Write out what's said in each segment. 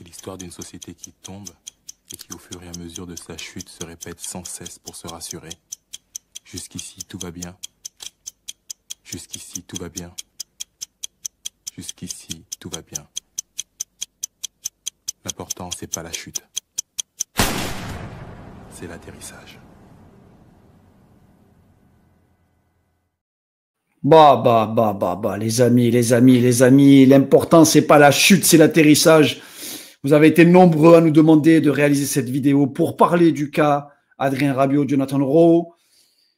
C'est l'histoire d'une société qui tombe et qui, au fur et à mesure de sa chute, se répète sans cesse pour se rassurer. Jusqu'ici, tout va bien. Jusqu'ici, tout va bien. Jusqu'ici, tout va bien. L'important, c'est pas la chute. C'est l'atterrissage. Les amis, l'important, c'est pas la chute, c'est l'atterrissage. Vous avez été nombreux à nous demander de réaliser cette vidéo pour parler du cas Adrien Rabiot, Jonathan Rowe.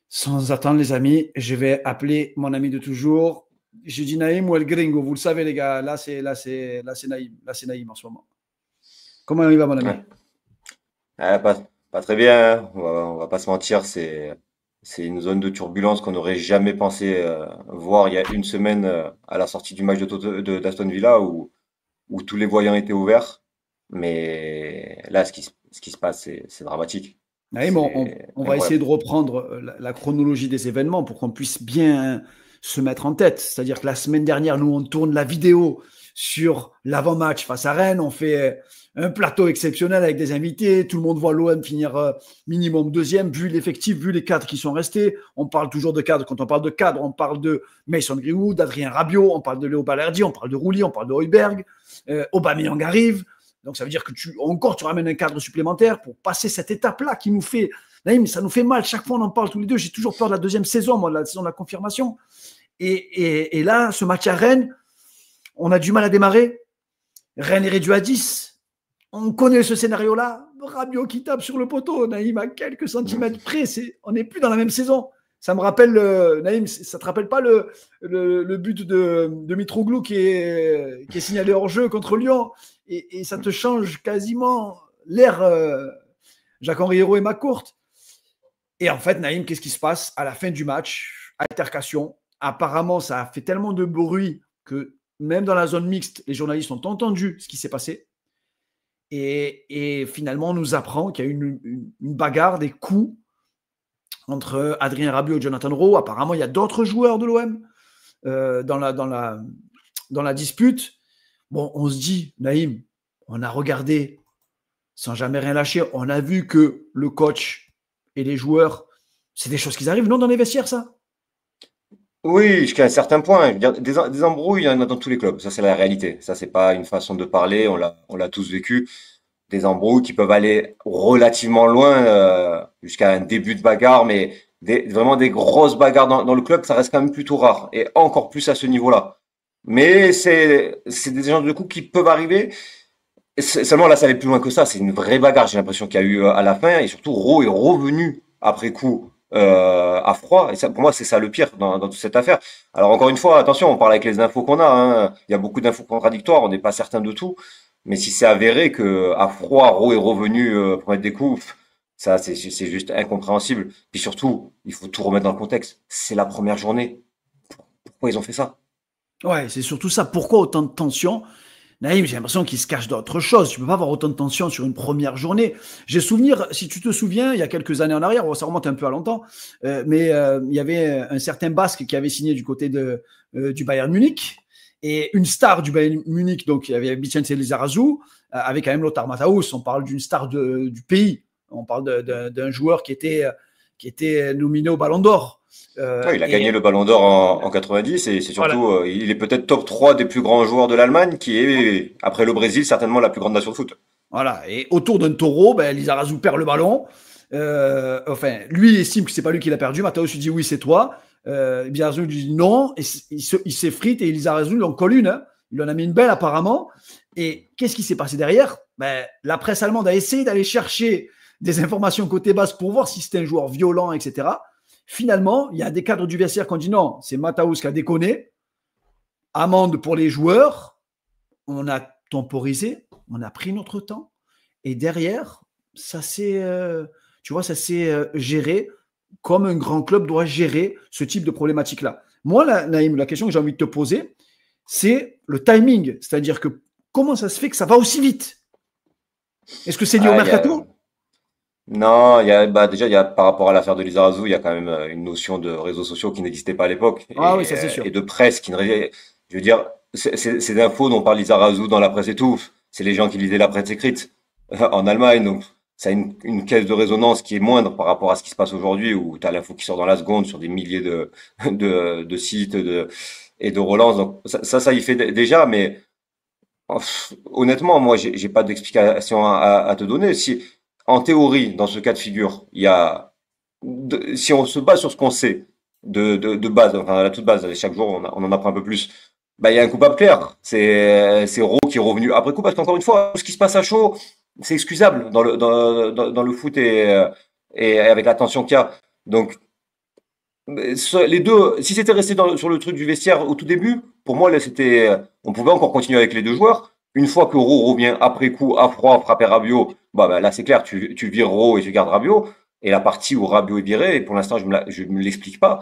Sans attendre, les amis, je vais appeler mon ami de toujours. Je dis Naïm ou El Gringo, vous le savez, les gars. Là, c'est Naïm. Là, c'est Naïm en ce moment. Comment il va, mon ami? Pas très bien, hein. On va pas se mentir, c'est une zone de turbulence qu'on n'aurait jamais pensé voir il y a une semaine à la sortie du match d'Aston Villa où tous les voyants étaient ouverts. Mais là, ce qui se passe, c'est dramatique. Naïm, C'est on va essayer incroyable. de reprendre la chronologie des événements pour qu'on puisse bien se mettre en tête. C'est-à-dire que la semaine dernière, nous, on tourne la vidéo sur l'avant-match face à Rennes. On fait un plateau exceptionnel avec des invités. Tout le monde voit l'OM finir minimum deuxième, vu l'effectif, vu les cadres qui sont restés. On parle toujours de cadres. Quand on parle de cadres, on parle de Mason Greenwood, d'Adrien Rabiot, on parle de Léo Balerdi, on parle de Rouli, on parle de Højbjerg. Aubameyang arrive. Donc, ça veut dire que tu ramènes un cadre supplémentaire pour passer cette étape-là qui nous fait… Naïm, ça nous fait mal. Chaque fois, on en parle tous les deux. J'ai toujours peur de la deuxième saison, moi, de la saison de la confirmation. Et là, ce match à Rennes, on a du mal à démarrer. Rennes est réduit à 10. On connaît ce scénario-là. Rabiot qui tape sur le poteau. Naïm, à quelques centimètres près. On n'est plus dans la même saison. Ça me rappelle, Naïm, ça ne te rappelle pas le but de Mitroglou qui est signalé hors jeu contre Lyon et ça te change quasiment l'air Jacques-Henri Hérault et McCourt. Et en fait, Naïm, qu'est-ce qui se passe à la fin du match? Altercation. Apparemment, ça a fait tellement de bruit que même dans la zone mixte, les journalistes ont entendu ce qui s'est passé. Et finalement, on nous apprend qu'il y a eu une bagarre, des coups entre Adrien Rabiot et Jonathan Rowe. Apparemment, il y a d'autres joueurs de l'OM dans la dispute. Bon, on se dit, Naïm, on a regardé sans jamais rien lâcher. On a vu que le coach et les joueurs, c'est des choses qui arrivent, non, dans les vestiaires, ça? Oui, jusqu'à un certain point. Je veux dire, des embrouilles, il y en a dans tous les clubs. Ça, c'est la réalité. Ça, c'est pas une façon de parler. On l'a tous vécu. Des embrouilles qui peuvent aller relativement loin, jusqu'à un début de bagarre, mais vraiment des grosses bagarres dans le club, ça reste quand même plutôt rare. Et encore plus à ce niveau-là. Mais c'est des genres de coups qui peuvent arriver. Seulement, là, ça allait plus loin que ça. C'est une vraie bagarre, j'ai l'impression qu'il y a eu à la fin. Et surtout, Rowe est revenu après coup à froid. Et ça, pour moi, c'est ça le pire dans toute cette affaire. Alors, encore une fois, attention, on parle avec les infos qu'on a, hein. Il y a beaucoup d'infos contradictoires. On n'est pas certain de tout. Mais si c'est avéré que à froid, Rowe est revenu pour mettre des coups, ça, c'est juste incompréhensible. Puis surtout, il faut tout remettre dans le contexte. C'est la première journée. Pourquoi ils ont fait ça? Ouais, c'est surtout ça. Pourquoi autant de tension? Naïm, j'ai l'impression qu'il se cache d'autres choses. Tu peux pas avoir autant de tension sur une première journée. J'ai souvenir, si tu te souviens, il y a quelques années en arrière, bon, ça remonte un peu à longtemps, mais il y avait un certain Basque qui avait signé du côté du Bayern Munich et une star du Bayern Munich, donc il y avait Vicente Lizarazu, avec quand même Lothar Matthäus. On parle d'une star du pays. On parle d'un joueur qui était nominé au Ballon d'Or. Ouais, il a gagné Et le Ballon d'Or en 90 et c'est voilà. surtout, il est peut-être top 3 des plus grands joueurs de l'Allemagne, qui est, après le Brésil, certainement la plus grande nation de foot. Voilà. Et autour d'un taureau, Lizarazu perd le ballon. Enfin, lui estime que c'est pas lui qui l'a perdu. Matthäus lui dit oui, c'est toi. Lizarazu lui dit non. Et il s'effrite et Lizarazu lui en colle une. Hein. Il en a mis une belle apparemment. Et qu'est-ce qui s'est passé derrière? La presse allemande a essayé d'aller chercher des informations côté basque pour voir si c'était un joueur violent, etc. Finalement, il y a des cadres du vestiaire qui ont dit non, c'est Matthäus qui a déconné. Amende pour les joueurs. On a temporisé, on a pris notre temps. Et derrière, ça s'est, ça s'est géré comme un grand club doit gérer ce type de problématique-là. Moi, Naïm, la question que j'ai envie de te poser, c'est le timing. C'est-à-dire que comment ça se fait que ça va aussi vite? Est-ce que c'est lié au Ah, il y a, mercato? non, déjà, par rapport à l'affaire de Lizarazu, il y a quand même une notion de réseaux sociaux qui n'existait pas à l'époque Ah oui, ça c'est sûr. et de presse je veux dire, ces infos dont parle Lizarazu dans la presse et tout, c'est les gens qui lisaient la presse écrite en Allemagne. Donc, ça a une caisse de résonance qui est moindre par rapport à ce qui se passe aujourd'hui, où tu as l'info qui sort dans la seconde sur des milliers de sites et de relances. Donc, ça y fait déjà, mais honnêtement, moi, j'ai pas d'explication à te donner. Si, en théorie, dans ce cas de figure, si on se base sur ce qu'on sait de base, enfin, à la toute base, chaque jour, on en apprend un peu plus. Bah, il y a un coupable clair. C'est Rowe qui est revenu après coup, parce qu'encore une fois, ce qui se passe à chaud, c'est excusable dans le foot et avec la tension qu'il y a. Donc, les deux, si c'était resté sur le truc du vestiaire au tout début, pour moi, là, on pouvait encore continuer avec les deux joueurs. Une fois que Rowe revient après coup, à froid, frapper Rabiot, bah, là, c'est clair, tu vires Rowe et tu gardes Rabiot. Et la partie où Rabiot est viré, pour l'instant, je me l'explique pas.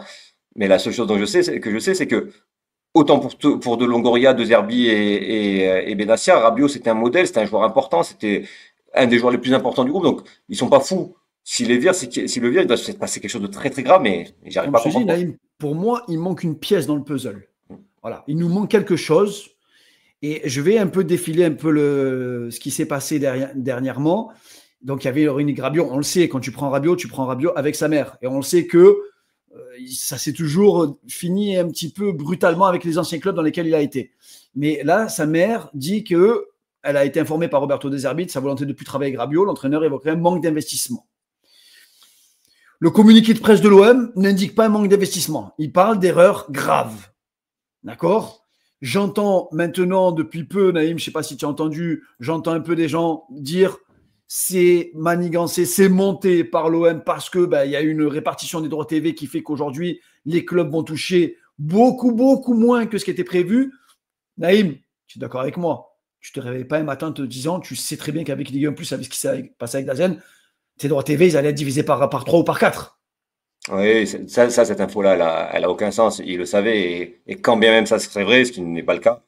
Mais la seule chose dont je sais, c'est que autant pour de Longoria, de Zerbi et Benassia, Rabiot, c'était un modèle, c'était un joueur important, c'était un des joueurs les plus importants du groupe. Donc, ils sont pas fous. S'il le vire, il doit se passer quelque chose de très très grave, mais j'arrive pas à comprendre. Naïm, pour moi, il manque une pièce dans le puzzle. Voilà, il nous manque quelque chose. Et je vais un peu défiler un peu ce qui s'est passé dernièrement. Donc, il y avait Rini Rabiot. On le sait, quand tu prends Rabiot avec sa mère. Et on le sait que ça s'est toujours fini un petit peu brutalement avec les anciens clubs dans lesquels il a été. Mais là, sa mère dit qu'elle a été informée par Roberto De Zerbi de sa volonté de ne plus travailler avec Rabiot. L'entraîneur évoquerait un manque d'investissement. Le communiqué de presse de l'OM n'indique pas un manque d'investissement. Il parle d'erreurs graves. D'accord ? J'entends maintenant, depuis peu, Naïm, je ne sais pas si tu as entendu, j'entends un peu des gens dire c'est manigancé, c'est monté par l'OM parce que il y a une répartition des droits TV qui fait qu'aujourd'hui, les clubs vont toucher beaucoup, beaucoup moins que ce qui était prévu. Naïm, tu es d'accord avec moi ? Tu ne te réveilles pas un matin en te disant, tu sais très bien qu'avec Ligue 1+, avec ce qui s'est passé avec Dazen, tes droits TV, ils allaient être divisés par 3 ou par 4. Oui, cette info-là, elle a aucun sens. Il le savait, et quand bien même ça serait vrai, ce qui n'est pas le cas,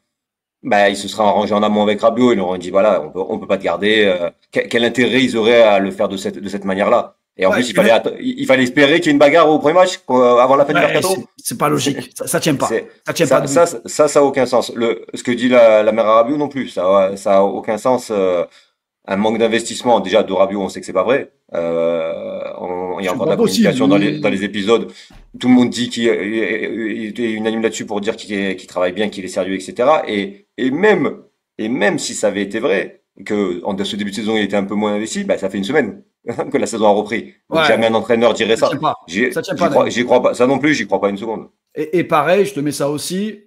bah, il se serait arrangé en amont avec Rabiot. Ils leur ont dit, voilà, on peut pas te garder. Quel intérêt ils auraient à le faire de cette manière-là? Et en plus, il fallait espérer qu'il y ait une bagarre au premier match, avant la fin du mercato. C'est pas logique. Ça tient pas. Ça tient ça, pas. ça a aucun sens. Ce que dit la mère à Rabiot non plus. Ça a aucun sens. Un manque d'investissement, déjà de Rabiot, on sait que c'est pas vrai. Il y a encore de la communication dans les épisodes. Tout le monde dit qu'il est unanime là-dessus pour dire qu'il travaille bien, qu'il est sérieux, etc. Et même si ça avait été vrai, que en ce début de saison il était un peu moins investi, ça fait une semaine que la saison a repris. Donc jamais un entraîneur dirait ça. J'y crois pas. Ça non plus, j'y crois pas une seconde. Et pareil, je te mets ça aussi.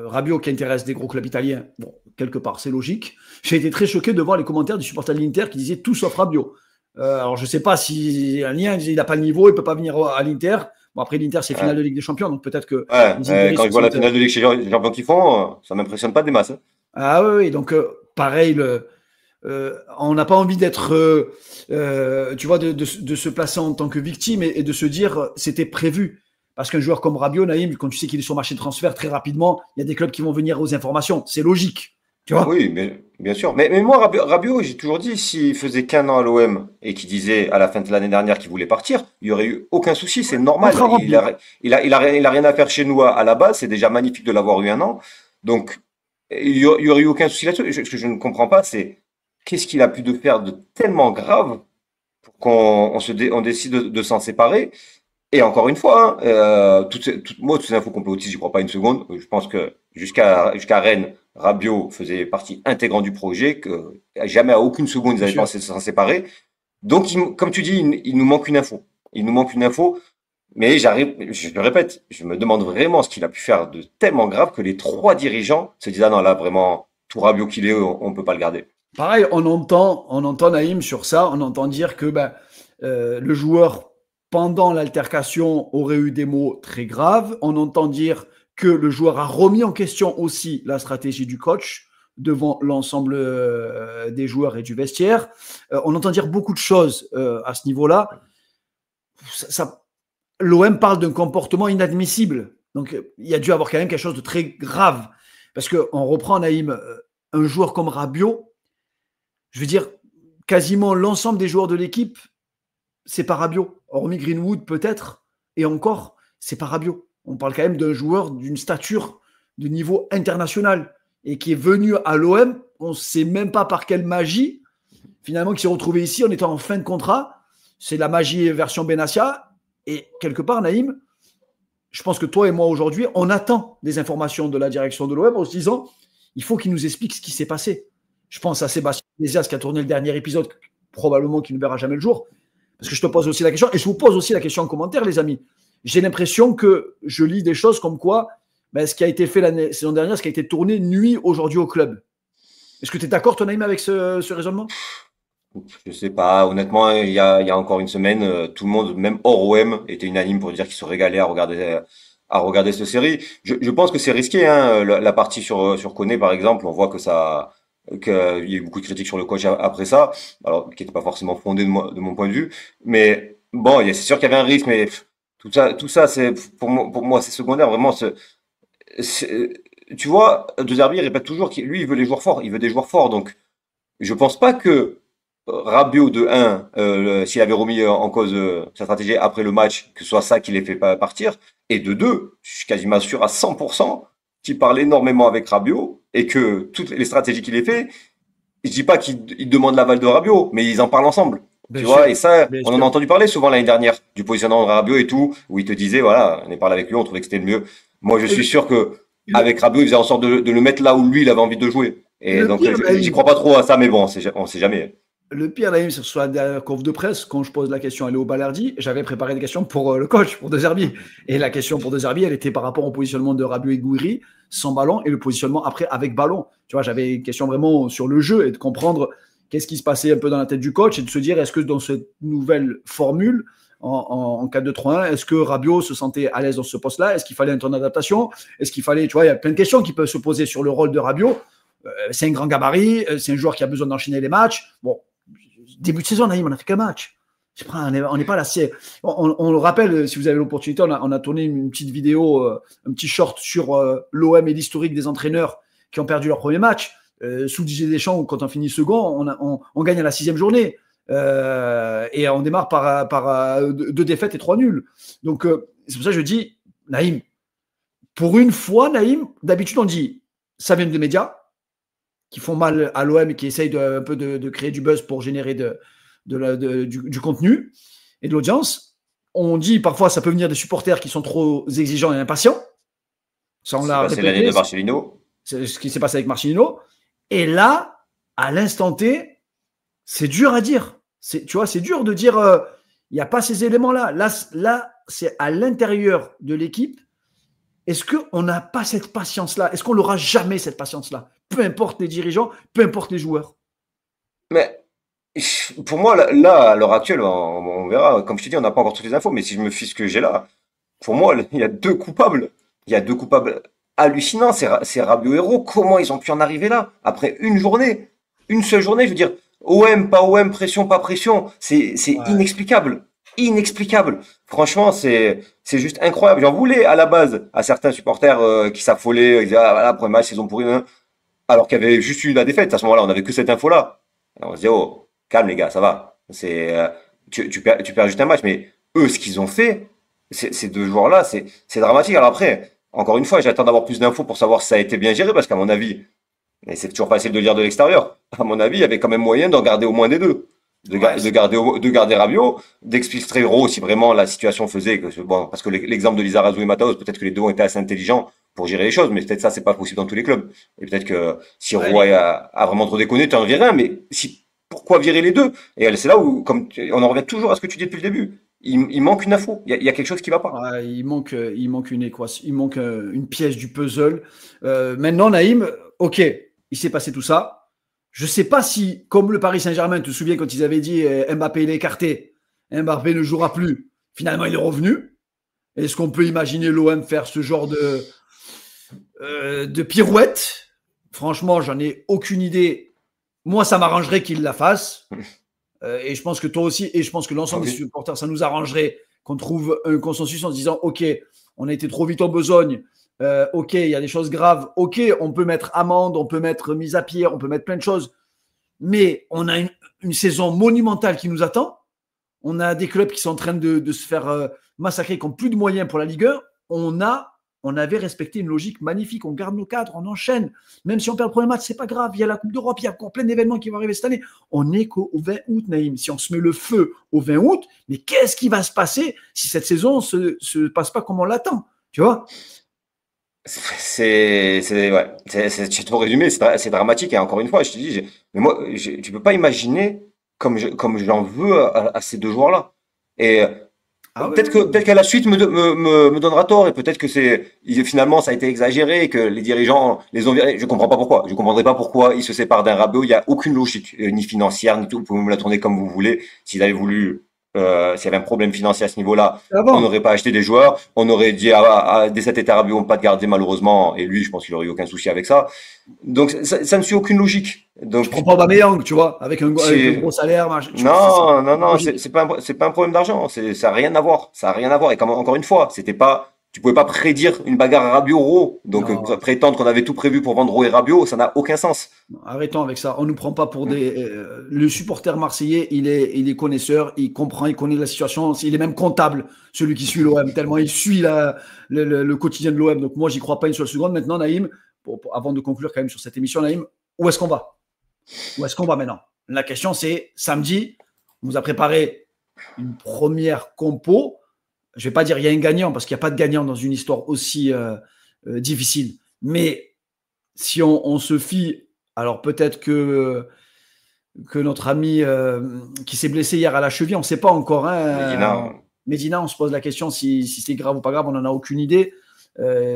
Rabiot qui intéresse des gros clubs italiens. Bon, quelque part, c'est logique. J'ai été très choqué de voir les commentaires du supporter de l'Inter qui disaient tout sauf Rabiot. Alors, je ne sais pas s'il y a un lien, il n'a pas le niveau, il ne peut pas venir à l'Inter. Bon, après, l'Inter, c'est finale de Ligue des Champions, donc peut-être que. Quand je vois la finale de Ligue des Champions qu'ils font, ça ne m'impressionne pas des masses. Hein. Ah oui, donc pareil, on n'a pas envie d'être, tu vois, de se placer en tant que victime et de se dire c'était prévu. Parce qu'un joueur comme Rabiot, Naïm, quand tu sais qu'il est sur le marché de transfert très rapidement, il y a des clubs qui vont venir aux informations. C'est logique. Tu vois ? Oui, mais bien sûr. Mais moi, Rabiot, j'ai toujours dit, s'il faisait qu'un an à l'OM et qu'il disait à la fin de l'année dernière qu'il voulait partir, il n'y aurait eu aucun souci, c'est normal. Il a rien à faire chez nous à la base, c'est déjà magnifique de l'avoir eu un an. Donc, il y aurait eu aucun souci là-dessus. Ce que je ne comprends pas, c'est qu'est-ce qu'il a pu de faire de tellement grave pour qu'on décide de s'en séparer. Et encore une fois, toutes ces infos complotistes, j'y crois pas une seconde. Je pense que jusqu'à Rennes, Rabiot faisait partie intégrante du projet, que jamais à aucune seconde ils avaient pensé s'en séparer. Donc, comme tu dis, il nous manque une info. Il nous manque une info. Mais je le répète, je me demande vraiment ce qu'il a pu faire de tellement grave que les 3 dirigeants se disent, ah non, là, vraiment, tout Rabiot qu'il est, on peut pas le garder. Pareil, on entend Naïm sur ça, on entend dire que le joueur, pendant l'altercation, aurait eu des mots très graves. On entend dire que le joueur a remis en question aussi la stratégie du coach devant l'ensemble des joueurs et du vestiaire. On entend dire beaucoup de choses à ce niveau-là. L'OM parle d'un comportement inadmissible. Donc, il y a dû avoir quand même quelque chose de très grave. Parce qu'on reprend, Naïm, un joueur comme Rabiot, je veux dire, quasiment l'ensemble des joueurs de l'équipe, c'est pas Rabiot. Hormis Greenwood, peut-être, et encore, c'est pas Rabiot. On parle quand même d'un joueur d'une stature de niveau international et qui est venu à l'OM on ne sait même pas par quelle magie, finalement, qui s'est retrouvé ici en étant en fin de contrat. C'est la magie version Benassia. Et quelque part, Naïm, je pense que toi et moi, aujourd'hui, on attend des informations de la direction de l'OM en se disant, il faut qu'il nous explique ce qui s'est passé. Je pense à Sébastien Iglesias qui a tourné le dernier épisode, probablement qui ne verra jamais le jour. Parce que je te pose aussi la question, et je vous pose aussi la question en commentaire, les amis. J'ai l'impression que je lis des choses comme quoi ce qui a été fait la saison dernière, ce qui a été tourné, nuit aujourd'hui au club. Est-ce que tu es d'accord, toi, Naïm, avec ce raisonnement? Je sais pas, honnêtement, il y a encore une semaine, tout le monde, même hors OM, était unanime pour dire qu'il se régalait à regarder cette série. Je pense que c'est risqué, hein, la partie sur Koné, par exemple, on voit qu'il y a eu beaucoup de critiques sur le coach après ça, alors qui n'était pas forcément fondé de mon point de vue, mais bon, c'est sûr qu'il y avait un risque, mais tout ça, c'est pour moi, c'est secondaire, vraiment. Tu vois, De Zerbi répète toujours qu'il lui, il veut les joueurs forts, il veut des joueurs forts, donc je pense pas que Rabiot de 1, s'il avait remis en cause sa stratégie après le match, que ce soit ça qui les fait pas partir, et de 2, je suis quasiment sûr à 100% qu'il parle énormément avec Rabiot et que toutes les stratégies qu'il a fait, je dis pas qu'ils demandent l'aval de Rabiot, mais ils en parlent ensemble. Bien Tu sûr, vois, et ça, bien on en sûr. a entendu parler souvent l'année dernière, du positionnement de Rabiot et tout, où il te disait, voilà, on est parlé avec lui, on trouvait que c'était le mieux. Moi, je Et suis sûr que le, avec Rabiot, il faisait en sorte de le mettre là où lui, il avait envie de jouer. et Et le donc, pire, j'y Naïm, crois pas trop à ça, mais bon, on sait jamais. Le pire, Naïm, c'est sur la dernière conf de presse, quand je pose la question à Léo Balerdi, j'avais préparé des questions pour le coach, pour De Zerbi. Et la question pour De Zerbi, elle était par rapport au positionnement de Rabiot et Gouiri sans ballon et le positionnement après avec ballon. Tu vois, j'avais une question vraiment sur le jeu et de comprendre qu'est-ce qui se passait un peu dans la tête du coach et de se dire, est-ce que dans cette nouvelle formule, en 4-2-3-1, est-ce que Rabiot se sentait à l'aise dans ce poste-là? Est-ce qu'il fallait un temps d'adaptation? Est-ce qu'il fallait, tu vois, il y a plein de questions qui peuvent se poser sur le rôle de Rabiot. C'est un grand gabarit, c'est un joueur qui a besoin d'enchaîner les matchs. Bon, début de saison, Naïm, on a fait qu'un match. On n'est pas là. On le rappelle, si vous avez l'opportunité, on a tourné une petite vidéo, un petit short sur l'OM et l'historique des entraîneurs qui ont perdu leur premier match. Sous Didier Deschamps, quand on finit second, on gagne à la 6e journée. Et on démarre par 2 défaites et 3 nuls. Donc, c'est pour ça que je dis, Naïm, pour une fois, Naïm, d'habitude, on dit, ça vient des médias qui font mal à l'OM et qui essayent un peu de créer du buzz pour générer du contenu et de l'audience. On dit parfois ça peut venir des supporters qui sont trop exigeants et impatients. Ça, on l'a C'est l'année répété. de Marcelino. C'est ce qui s'est passé avec Marcelino. Et là, à l'instant T, c'est dur à dire. Tu vois, c'est dur de dire il n'y a pas ces éléments-là. Là, c'est à l'intérieur de l'équipe. Est-ce qu'on n'a pas cette patience-là? Est-ce qu'on n'aura jamais cette patience-là? Peu importe les dirigeants, peu importe les joueurs. Mais pour moi, là, à l'heure actuelle, on verra. Comme je te dis, on n'a pas encore toutes les infos, mais si je me fie ce que j'ai là, pour moi, il y a 2 coupables. Il y a 2 coupables hallucinants. C'est Rabiot et Hérault. Comment ils ont pu en arriver là? Après une journée. Une seule journée, je veux dire, OM, pas OM, pression, pas pression. C'est Ouais. inexplicable. Inexplicable. Franchement, c'est juste incroyable. J'en voulais à la base à certains supporters qui s'affolaient, ils disaient, ah voilà, premier match, ils ont pourri, hein. Alors qu'il y avait juste eu la défaite. À ce moment-là, on n'avait que cette info-là. Alors on se dit, oh, calme les gars, ça va. Tu perds juste un match, mais eux, ce qu'ils ont fait, ces 2 joueurs-là, c'est dramatique. Alors après, encore une fois, j'attends d'avoir plus d'infos pour savoir si ça a été bien géré, parce qu'à mon avis, et c'est toujours facile de lire de l'extérieur, à mon avis, il y avait quand même moyen d'en garder au moins des 2. Ouais, De garder Rabiot, d'exfiltrer Hérault si vraiment la situation faisait que, bon, parce que l'exemple de Lizarazu et Mataos, peut-être que les 2 ont été assez intelligents pour gérer les choses, mais peut-être ça, c'est pas possible dans tous les clubs. Et peut-être que si Roy a vraiment trop déconné, tu en virais un, mais pourquoi virer les 2? Et c'est là où, on en revient toujours à ce que tu dis depuis le début. Il manque une info. Il y a quelque chose qui va pas. ouais, il manque une équation, il manque une pièce du puzzle. Maintenant, Naïm, ok, il s'est passé tout ça. Je ne sais pas si, comme le Paris Saint-Germain, tu te souviens quand ils avaient dit Mbappé il est écarté, Mbappé ne jouera plus. Finalement, il est revenu. Est-ce qu'on peut imaginer l'OM faire ce genre de pirouette? Franchement, j'en ai aucune idée. Moi, ça m'arrangerait qu'il la fasse. Et je pense que toi aussi, et je pense que l'ensemble des supporters, ça nous arrangerait qu'on trouve un consensus en se disant, ok, on a été trop vite en besogne. Ok, il y a des choses graves. Ok, on peut mettre amende, on peut mettre mise à pied, on peut mettre plein de choses. Mais on a une saison monumentale qui nous attend. On a des clubs qui sont en train de se faire massacrer, qui n'ont plus de moyens pour la Ligue 1. On a on avait respecté une logique magnifique. On garde nos cadres, on enchaîne. Même si on perd le premier match, c'est pas grave. Il y a la Coupe d'Europe, il y a encore plein d'événements qui vont arriver cette année. On n'est qu'au 20 août, Naïm. Si on se met le feu au 20 août, mais qu'est-ce qui va se passer si cette saison ne se passe pas comme on l'attend? Tu vois? Tu tout résumé, c'est dramatique. Et encore une fois, je te dis, mais moi, tu peux pas imaginer comme j'en veux à ces deux joueurs-là. Et Ah ouais, peut-être qu'à la suite me donnera tort et peut-être que finalement ça a été exagéré et que les dirigeants les ont virés. Je comprends pas pourquoi. Je comprendrai pas pourquoi ils se séparent d'un Rabiot. Il y a aucune logique, ni financière, ni tout. Vous pouvez me la tourner comme vous voulez. S'il avait voulu, s'il y avait un problème financier à ce niveau-là, on avant. n'aurait pas acheté des joueurs. On aurait dit dès cet été à Rabiot, on peut pas te garder malheureusement. Et lui, je pense qu'il aurait eu aucun souci avec ça. Donc ça ne suit aucune logique. Je Donc prends pas Aubameyang, tu vois, avec un c'est gros salaire. non, c'est pas un problème d'argent, ça a rien à voir, ça a rien à voir. Et comme, encore une fois, tu pouvais pas prédire une bagarre Rabiot-Rabiot, donc Non, prétendre qu'on avait tout prévu pour vendre Rabiot et Rabiot, ça n'a aucun sens. arrêtons avec ça. On ne nous prend pas pour des. Le supporter marseillais, il est connaisseur, il comprend, il connaît la situation. Il est même comptable, celui qui suit l'OM, tellement il suit le quotidien de l'OM. Donc moi, j'y crois pas une seule seconde. Maintenant, Naïm, avant de conclure quand même sur cette émission, Naïm, où est-ce qu'on va? Où est-ce qu'on va maintenant? La question, c'est samedi, on nous a préparé une première compo. Je ne vais pas dire il y a un gagnant, parce qu'il n'y a pas de gagnant dans une histoire aussi difficile. Mais si on se fie, alors peut-être que notre ami qui s'est blessé hier à la cheville, on ne sait pas encore. Hein, Medina, Medina, on se pose la question si c'est grave ou pas grave, on n'en a aucune idée.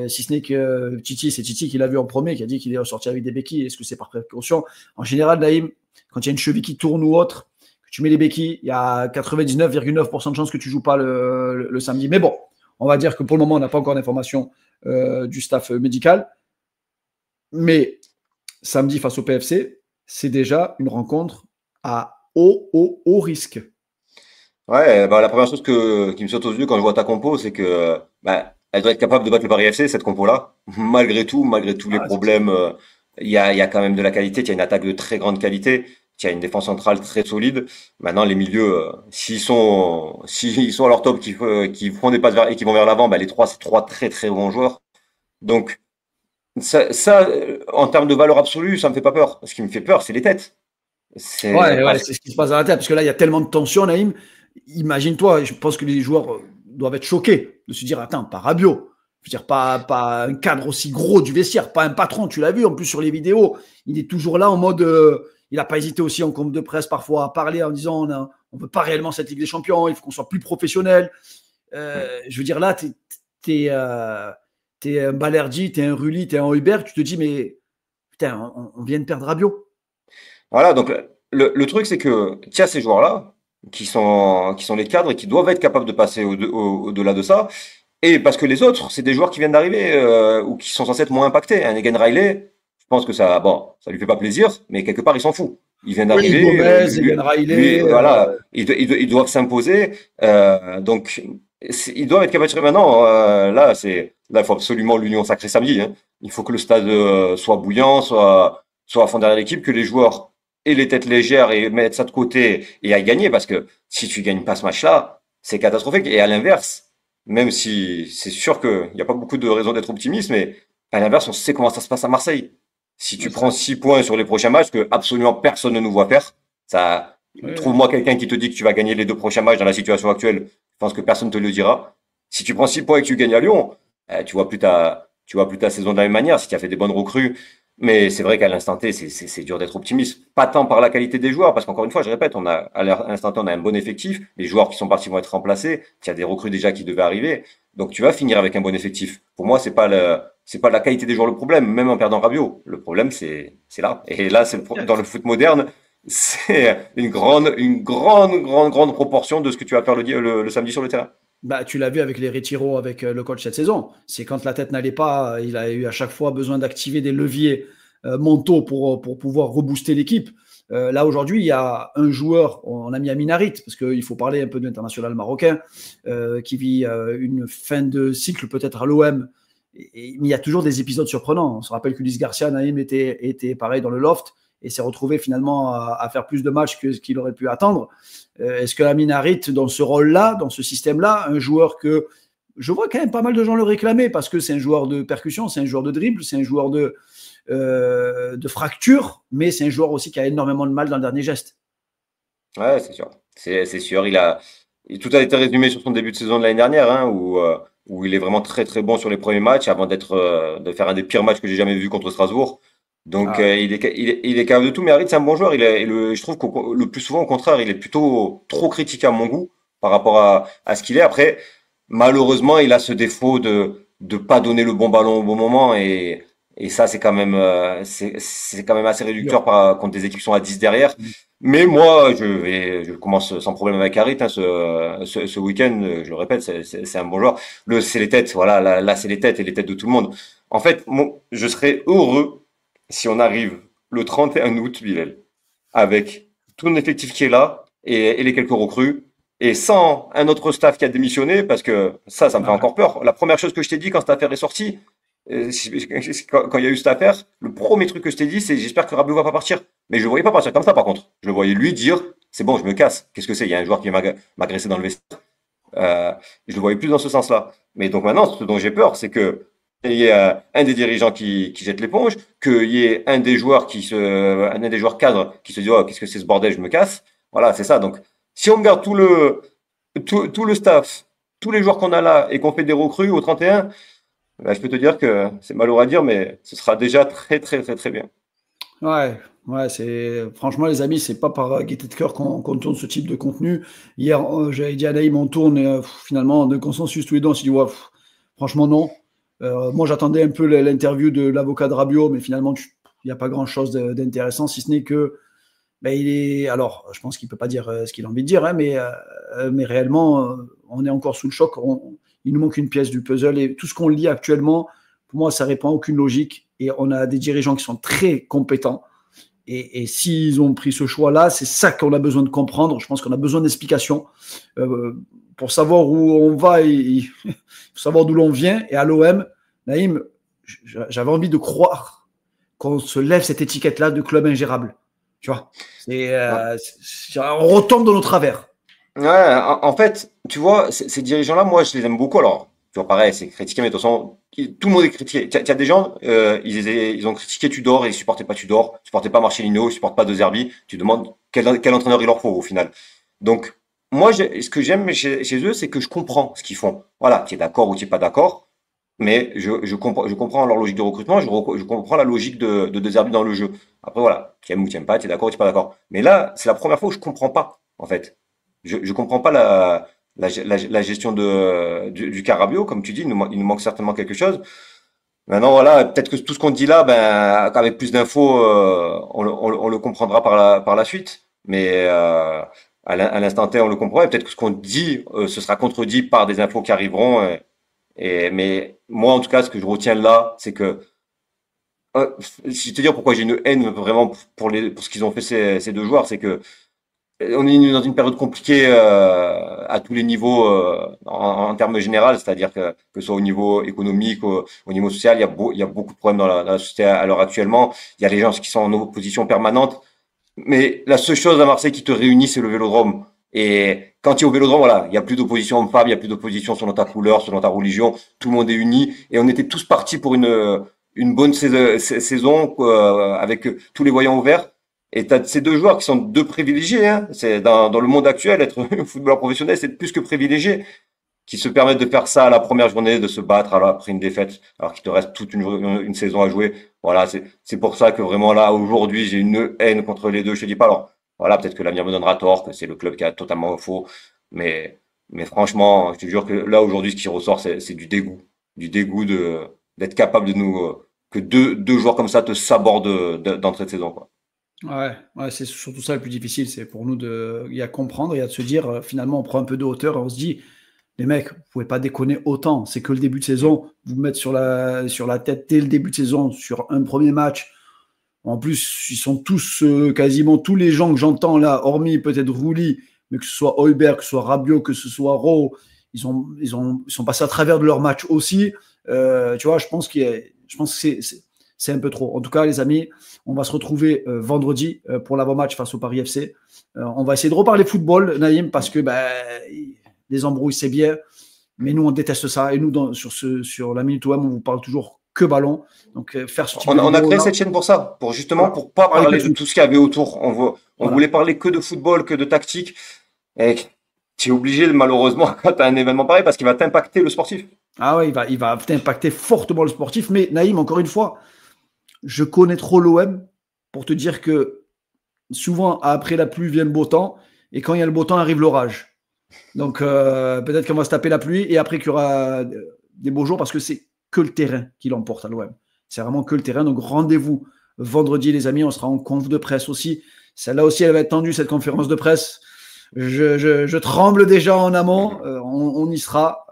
Si ce n'est que c'est Titi qui l'a vu en premier, qui a dit qu'il est ressorti avec des béquilles. Est-ce que c'est par précaution? En général, Naïm, quand il y a une cheville qui tourne ou autre, que tu mets les béquilles, il y a 99,9% de chances que tu ne joues pas le samedi. Mais bon, on va dire que pour le moment, on n'a pas encore d'informations du staff médical. Mais samedi face au PFC, c'est déjà une rencontre à haut risque. ouais, la première chose qui me saute aux yeux quand je vois ta compo, c'est que elle doit être capable de battre le Paris FC, cette compo-là. Malgré tous les Ah, problèmes, il y a quand même de la qualité, il y a une attaque de très grande qualité, il y a une défense centrale très solide. Maintenant, les milieux, s'ils sont à leur top, qui font des passes et qui vont vers l'avant, les trois, c'est trois très très bons joueurs. Donc, en termes de valeur absolue, ça me fait pas peur. Ce qui me fait peur, c'est les têtes. C'est ouais, parce c'est ce qui se passe dans la tête, parce que là, il y a tellement de tension, Naïm. Imagine-toi, je pense que les joueurs doivent être choqués de se dire, attends, pas Rabiot. Je veux dire, pas un cadre aussi gros du vestiaire, pas un patron, tu l'as vu en plus sur les vidéos. Il est toujours là en mode. Il n'a pas hésité aussi en compte de presse parfois à parler en disant on ne veut pas réellement cette Ligue des Champions, il faut qu'on soit plus professionnel. Je veux dire, là, t'es un Balerdi, t'es un Rulli, t'es un Heuberg, tu te dis, mais putain, on vient de perdre Rabiot. voilà, donc le truc, c'est que tu as ces joueurs-là qui sont les cadres et qui doivent être capables de passer au-delà de ça. Et parce que les autres, c'est des joueurs qui viennent d'arriver ou qui sont censés être moins impactés. Un Egan Riley, je pense que ça lui fait pas plaisir, mais quelque part, il s'en fout. Il vient Oui, d'arriver, Gomez, Egan Riley. voilà, ils doivent s'imposer. Donc, ils doivent être capables de maintenant. Là, il faut absolument l'union sacrée samedi. Hein. Il faut que le stade soit bouillant, soit à fond derrière l'équipe, que les joueurs aient les têtes légères et mettre ça de côté et aillent gagner, parce que si tu gagnes pas ce match-là, c'est catastrophique. Et à l'inverse, même si c'est sûr qu'il n'y a pas beaucoup de raisons d'être optimiste, mais à l'inverse, on sait comment ça se passe à Marseille. Si tu prends 6 points sur les prochains matchs, que absolument personne ne nous voit faire, Ouais. trouve-moi quelqu'un qui te dit que tu vas gagner les 2 prochains matchs dans la situation actuelle. Je pense que personne te le dira. Si tu prends 6 points et que tu gagnes à Lyon, tu vois plus ta saison de la même manière si tu as fait des bonnes recrues. Mais c'est vrai qu'à l'instant T, c'est dur d'être optimiste. Pas tant par la qualité des joueurs, parce qu'encore une fois, je répète, à l'instant T, on a un bon effectif. Les joueurs qui sont partis vont être remplacés. Il y a des recrues déjà qui devaient arriver. Donc tu vas finir avec un bon effectif. Pour moi, c'est pas la qualité des joueurs le problème, même en perdant Rabiot. Le problème, c'est là. Et là, dans le foot moderne, c'est une grande proportion de ce que tu vas faire le samedi sur le terrain. Bah, tu l'as vu avec les Retiro, avec le coach cette saison. C'est quand la tête n'allait pas, il a eu à chaque fois besoin d'activer des leviers mentaux pour pouvoir rebooster l'équipe. Là, aujourd'hui, il y a un joueur, on a mis Amin Harit, parce qu'il faut parler un peu de l'international marocain, qui vit une fin de cycle peut-être à l'OM. Mais il y a toujours des épisodes surprenants. On se rappelle qu'Ulysse Garcia, Naïm, était pareil dans le loft et s'est retrouvé finalement à faire plus de matchs que ce qu'il aurait pu attendre. Est-ce que Amin Harit, dans ce rôle-là, dans ce système-là, un joueur que je vois quand même pas mal de gens le réclamer parce que c'est un joueur de percussion, c'est un joueur de dribble, c'est un joueur de fracture, mais c'est un joueur aussi qui a énormément de mal dans le dernier geste. Ouais, c'est sûr. C'est sûr. Tout a été résumé sur son début de saison de l'année dernière, hein, où il est vraiment très très bon sur les premiers matchs avant de faire un des pires matchs que j'ai jamais vu contre Strasbourg. Donc Ah, il est capable de tout, mais Harit c'est un bon joueur. Je trouve que le plus souvent au contraire, il est plutôt trop critiqué à mon goût par rapport à ce qu'il est. Après, malheureusement, il a ce défaut de pas donner le bon ballon au bon moment et ça c'est quand même assez réducteur dur. contre des équipes qui sont à 10 derrière. Mais moi, je commence sans problème avec Harit, hein, ce week-end. Je le répète, c'est un bon joueur. C'est les têtes, voilà. Là, c'est les têtes et les têtes de tout le monde. En fait, je serais heureux si on arrive le 31 août, Bilal, avec tout l'effectif qui est là et les quelques recrues, et sans un autre staff qui a démissionné, parce que ça me fait Ouais. encore peur. La première chose que je t'ai dit quand cette affaire est sortie, quand il y a eu cette affaire, le premier truc que je t'ai dit, c'est j'espère que Rabiot va pas partir. Mais je le voyais pas partir comme ça, par contre. Je le voyais lui dire, c'est bon, je me casse. Qu'est-ce que c'est? Il y a un joueur qui m'a agressé dans le vestiaire. Je le voyais plus dans ce sens-là. Mais donc maintenant, ce dont j'ai peur, c'est que il y ait un des dirigeants qui jette l'éponge, qu'il y ait un des joueurs un des joueurs cadres qui se dit, oh, qu'est-ce que c'est ce bordel, je me casse. Voilà, c'est ça. Donc, si on regarde tout le staff, tous les joueurs qu'on a là et qu'on fait des recrues au 31, ben, je peux te dire que c'est malheureux à dire, mais ce sera déjà très, très, très, très bien. Ouais, ouais, c'est franchement les amis, c'est pas par gaieté de cœur qu'on tourne ce type de contenu. Hier, j'avais dit à Naïm, on tourne et finalement de consensus tous les deux, on s'est dit ouais, franchement non. Moi j'attendais un peu l'interview de l'avocat de Rabiot, mais finalement il n'y a pas grand-chose d'intéressant, si ce n'est que ben, il est. Alors, je pense qu'il peut pas dire ce qu'il a envie de dire, hein, mais réellement, on est encore sous le choc. Il nous manque une pièce du puzzle et tout ce qu'on lit actuellement, pour moi, ça répond à aucune logique. Et on a des dirigeants qui sont très compétents. Et s'ils ont pris ce choix-là, c'est ça qu'on a besoin de comprendre. Je pense qu'on a besoin d'explications pour savoir où on va et pour savoir d'où l'on vient. Et à l'OM, Naïm, j'avais envie de croire qu'on se lève cette étiquette-là de club ingérable. Tu vois, Ouais. on retombe dans nos travers. Ouais, en fait, tu vois, ces dirigeants-là, moi, je les aime beaucoup. Alors, tu vois, pareil, c'est critiqué, mais de toute façon, tout le monde est critiqué. Tu as des gens, ils ont critiqué Tudor et ils supportaient pas Tudor, ils supportaient pas Marcelino, ils supportent pas De Zerbi. Tu demandes quel entraîneur il leur faut au final. Donc, moi, ce que j'aime chez eux, c'est que je comprends ce qu'ils font. Voilà, tu es d'accord ou tu es pas d'accord, mais je comprends leur logique de recrutement, je comprends la logique de Zerbi dans le jeu. Après, voilà, tu aimes ou tu aimes pas, tu es d'accord ou tu es pas d'accord. Mais là, c'est la première fois où je comprends pas, en fait. Je comprends pas la gestion du Carabio, comme tu dis, il nous manque certainement quelque chose. Maintenant, voilà, peut-être que tout ce qu'on dit là, ben, avec plus d'infos, on le comprendra par la suite. Mais à l'instant T, on le comprend. Et peut-être que ce qu'on dit, ce sera contredit par des infos qui arriveront. Mais moi, en tout cas, ce que je retiens là, c'est que je vais te dire pourquoi j'ai une haine vraiment pour ce qu'ils ont fait ces deux joueurs, c'est que on est dans une période compliquée à tous les niveaux en termes généraux, c'est-à-dire que ce soit au niveau économique, au niveau social, il y a beaucoup de problèmes dans la société à l'heure actuellement. Il y a les gens qui sont en opposition permanente. Mais la seule chose à Marseille qui te réunit, c'est le Vélodrome. Et quand tu es au Vélodrome, voilà, il y a plus d'opposition homme-femme, il y a plus d'opposition selon ta couleur, selon ta religion. Tout le monde est uni. Et on était tous partis pour une bonne saison avec tous les voyants ouverts. Et t'as ces deux joueurs qui sont deux privilégiés, hein. C'est dans le monde actuel, être footballeur professionnel, c'est plus que privilégié, qui se permettent de faire ça à la première journée, de se battre après une défaite, alors qu'il te reste toute une saison à jouer. Voilà, c'est pour ça que vraiment là, aujourd'hui, j'ai une haine contre les deux. Je te dis pas, alors, voilà, peut-être que l'avenir me donnera tort, que c'est le club qui a totalement faux, mais franchement, je te jure que là, aujourd'hui, ce qui ressort, c'est du dégoût d'être capable de que deux joueurs comme ça te sabordent d'entrée de saison, quoi. Ouais, ouais, c'est surtout ça le plus difficile, c'est pour nous il y a comprendre, il y a de se dire, finalement, on prend un peu de hauteur et on se dit, les mecs, vous pouvez pas déconner autant. C'est que le début de saison, vous mettre sur la tête dès le début de saison, sur un premier match. En plus, ils sont tous, quasiment tous les gens que j'entends là, hormis peut-être Rouli, mais que ce soit Heuberg, que ce soit Rabiot, que ce soit Rowe, ils sont passés à travers de leur match aussi. Tu vois, je pense que c'est un peu trop. En tout cas, les amis, on va se retrouver vendredi pour l'avant-match face au Paris FC. On va essayer de reparler football, Naïm, parce que les embrouilles, c'est bien. Mais nous, on déteste ça. Et nous, sur la Minute OM, on vous parle toujours que ballon. Donc, faire ce type de On a vidéo, créé là, cette chaîne pour ça, pour justement, voilà, pour pas parler parler que de de tout ce qu'il y avait autour. On voilà. voulait parler que de football, que de tactique. Et tu es obligé, malheureusement, quand tu as un événement pareil, parce qu'il va t'impacter le sportif. Ah ouais, il va impacter fortement le sportif. Mais Naïm, encore une fois, je connais trop l'OM pour te dire que souvent, après la pluie vient le beau temps. Et quand il y a le beau temps, arrive l'orage. Donc, peut-être qu'on va se taper la pluie et après qu'il y aura des beaux jours parce que c'est que le terrain qui l'emporte à l'OM. C'est vraiment que le terrain. Donc, rendez-vous vendredi, les amis. On sera en conf de presse aussi. Celle-là aussi, elle va être tendue, cette conférence de presse. Je tremble déjà en amont. On y sera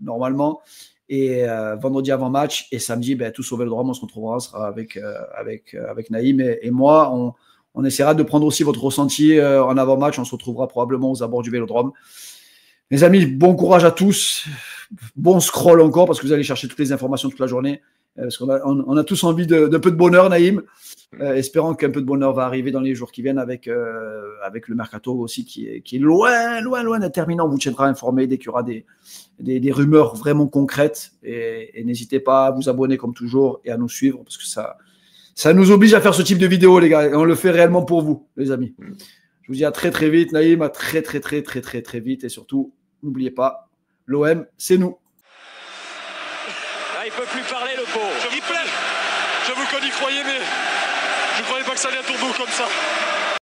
normalement. Et vendredi avant match et samedi, tous au Vélodrome, on se retrouvera. On sera avec Naïm et moi. On essaiera de prendre aussi votre ressenti en avant-match. On se retrouvera probablement aux abords du Vélodrome. Les amis, bon courage à tous. Bon scroll encore parce que vous allez chercher toutes les informations toute la journée. Parce qu'on a tous envie de peu de bonheur, Naïm. Espérant qu'un peu de bonheur va arriver dans les jours qui viennent avec le mercato aussi qui est loin d'être terminé. On vous tiendra informé dès qu'il y aura des rumeurs vraiment concrètes. Et n'hésitez pas à vous abonner comme toujours et à nous suivre parce que ça nous oblige à faire ce type de vidéo, les gars. Et on le fait réellement pour vous, les amis. Je vous dis à très très vite, Naïm, à très vite. Et surtout, n'oubliez pas, l'OM, c'est nous. Là, il ne peut plus parler, le pauvre. J'avoue qu'on y croyait, mais je ne croyais pas que ça allait à tourner comme ça.